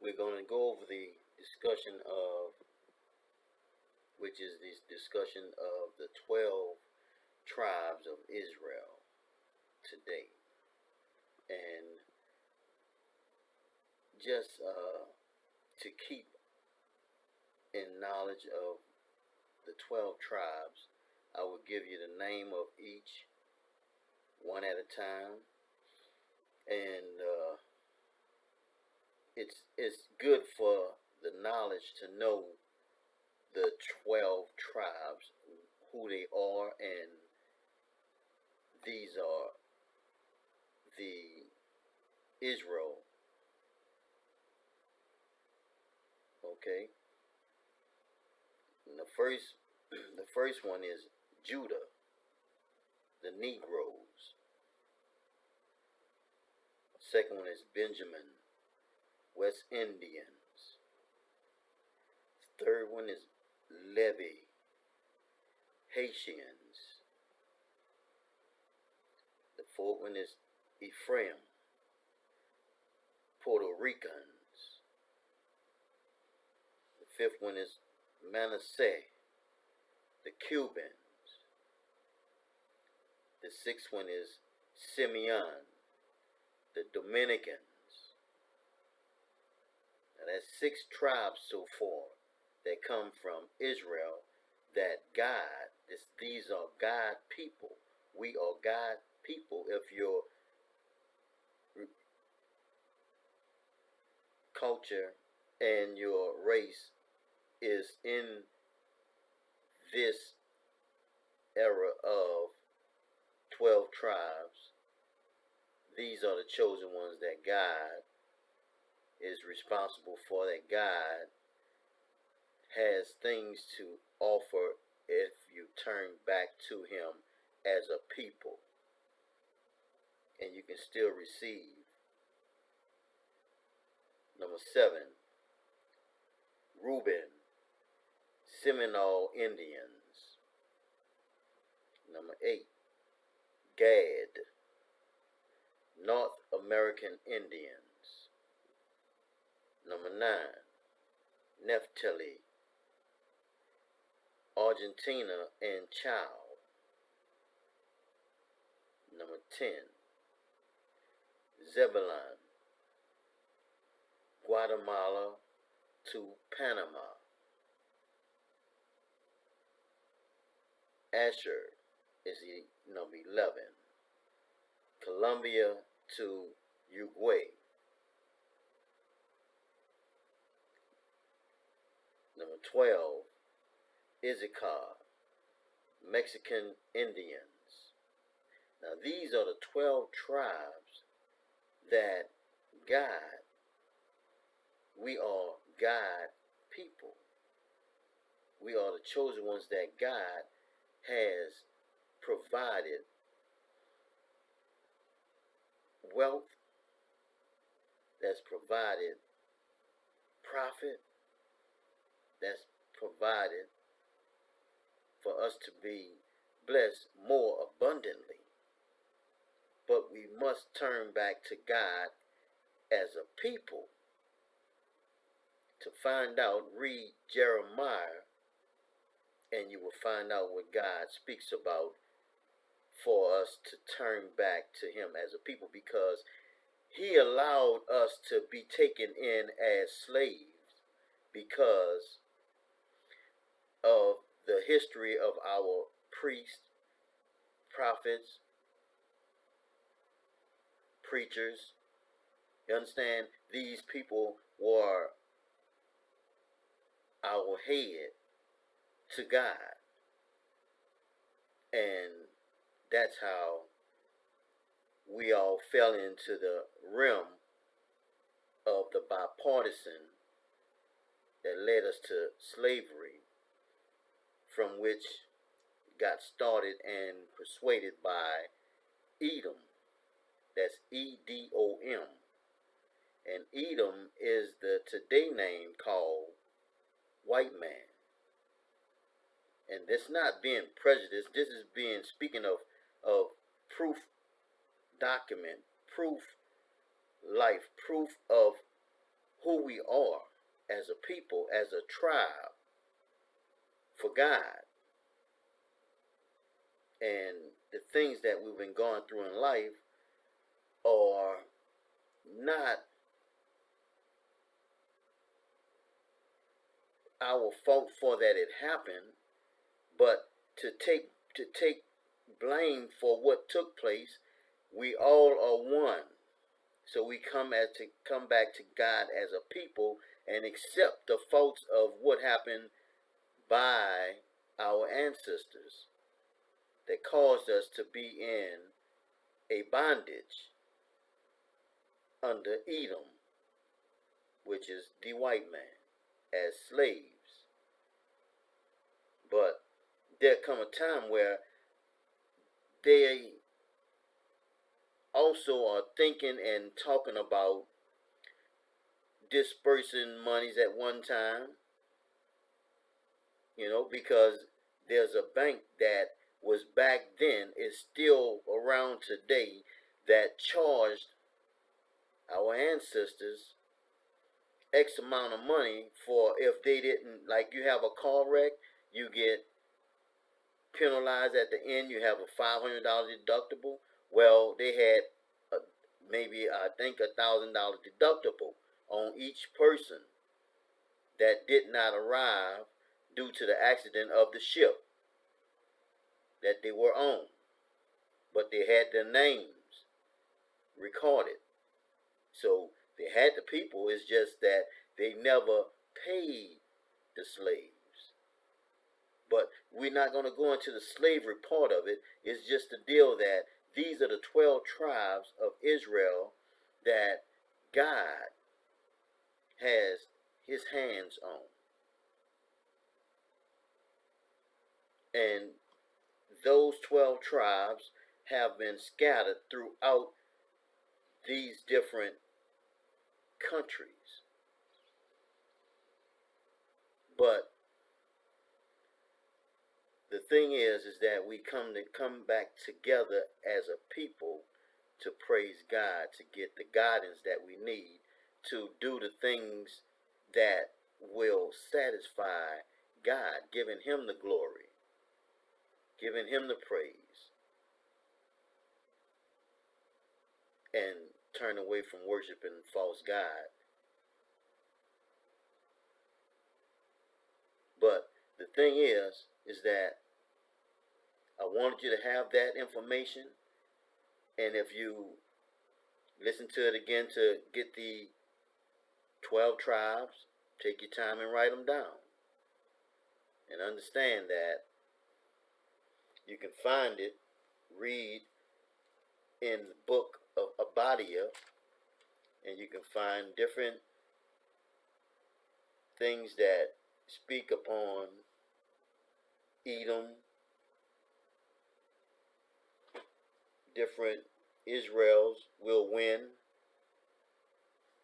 we're going to go over the discussion of, which is this discussion of the 12 tribes of Israel today. And just to keep in knowledge of the 12 tribes, I will give you the name of each one at a time. And it's good for the knowledge to know the 12 tribes, who they are, and these are the Israel. Okay. And the first one is Judah, the Negroes. Second one is Benjamin, West Indians. Third one is Levi, Haitians. The fourth one is Ephraim, Puerto Ricans. The fifth one is Manasseh, the Cubans. The sixth one is Simeon, the Dominicans. Now that's 6 tribes so far that come from Israel that God, these are God people. We are God people. If your culture and your race is in this era of 12 tribes, these are the chosen ones that God is responsible for, that God has things to offer if you turn back to Him as a people. And you can still receive. Number 7, Reuben, Seminole Indians. Number 8, Gad, North American Indians. Number 9, Naphtali, Argentina and Chile. Number 10, Zebulun, Guatemala to Panama. Asher is number 11, Colombia to Uruguay. Number 12, Issachar, Mexican Indians. Now these are the 12 tribes that God, we are God people. We are the chosen ones that God has provided wealth, that's provided profit, that's provided for us to be blessed more abundantly. But we must turn back to God as a people. To find out, read Jeremiah, and you will find out what God speaks about for us to turn back to Him as a people, because He allowed us to be taken in as slaves because of the history of our priests, prophets, preachers. You understand? These people were our head to God. And that's how we all fell into the realm of the bipartisan that led us to slavery, from which got started and persuaded by Edom. That's Edom. And Edom is the today name called white man. And this not being prejudiced, this is being speaking of proof document, proof life, proof of who we are as a people, as a tribe for God. And the things that we've been going through in life are not our fault for that it happened, but to take blame for what took place. We all are one. So we come back to God as a people and accept the faults of what happened by our ancestors that caused us to be in a bondage under Edom, which is the white man, as slaves. But there come a time where they also are thinking and talking about dispersing monies at one time, because there's a bank that was back then, is still around today, that charged our ancestors X amount of money for if they didn't, like you have a car wreck, you get penalized at the end, you have a $500 deductible. Well, they had maybe I think $1,000 deductible on each person that did not arrive due to the accident of the ship that they were on, but they had their names recorded. So they had the people. It's just that they never paid the slaves. But we're not going to go into the slavery part of it. It's just the deal that these are the 12 tribes of Israel that God has his hands on. And those 12 tribes have been scattered throughout these different countries. But the thing is that we come back together as a people to praise God, to get the guidance that we need to do the things that will satisfy God, giving him the glory, giving him the praise, and turn away from worshiping false God. But the thing is that I wanted you to have that information, and if you listen to it again to get the 12 tribes, take your time and write them down, and understand that you can find it, read in the book of Obadiah, and you can find different things that speak upon Edom, different Israels will win.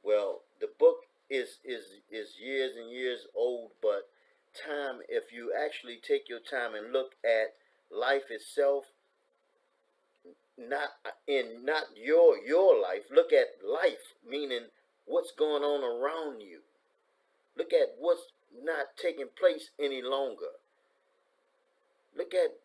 Well, the book is years and years old, but time, if you actually take your time and look at life itself, not your life, look at life, meaning what's going on around you. Look at what's not taking place any longer. Look at,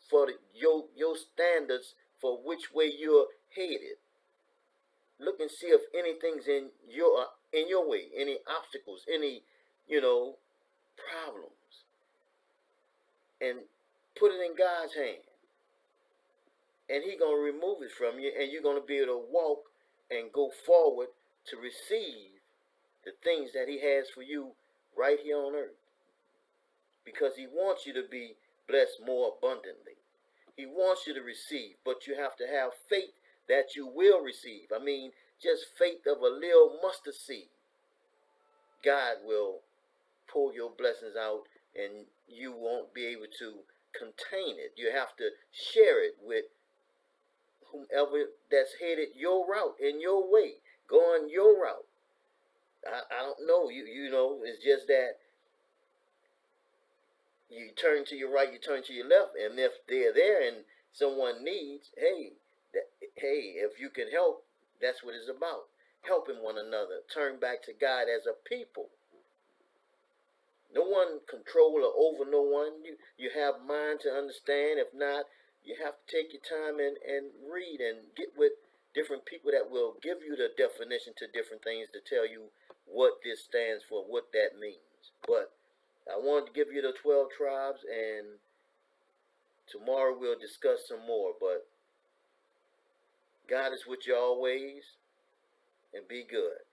for your standards for which way you're headed. Look and see if anything's in your way, any obstacles, any, problems. And put it in God's hand. And he's going to remove it from you, and you're going to be able to walk and go forward to receive the things that he has for you right here on earth. Because he wants you to be blessed more abundantly. He wants you to receive, but you have to have faith that you will receive. I mean, just faith of a little mustard seed. God will pull your blessings out, and you won't be able to contain it. You have to share it with whomever that's headed your route, in your way, going your route. I don't know. You know, it's just that you turn to your right, you turn to your left, and if they're there and someone needs, hey, if you can help, that's what it's about. helping one another, turn back to God as a people. No one control or over no one. You have mind to understand. If not, you have to take your time and read and get with different people that will give you the definition to different things to tell you what this stands for, what that means. But I wanted to give you the 12 tribes, and tomorrow we'll discuss some more. But God is with you always, and be good.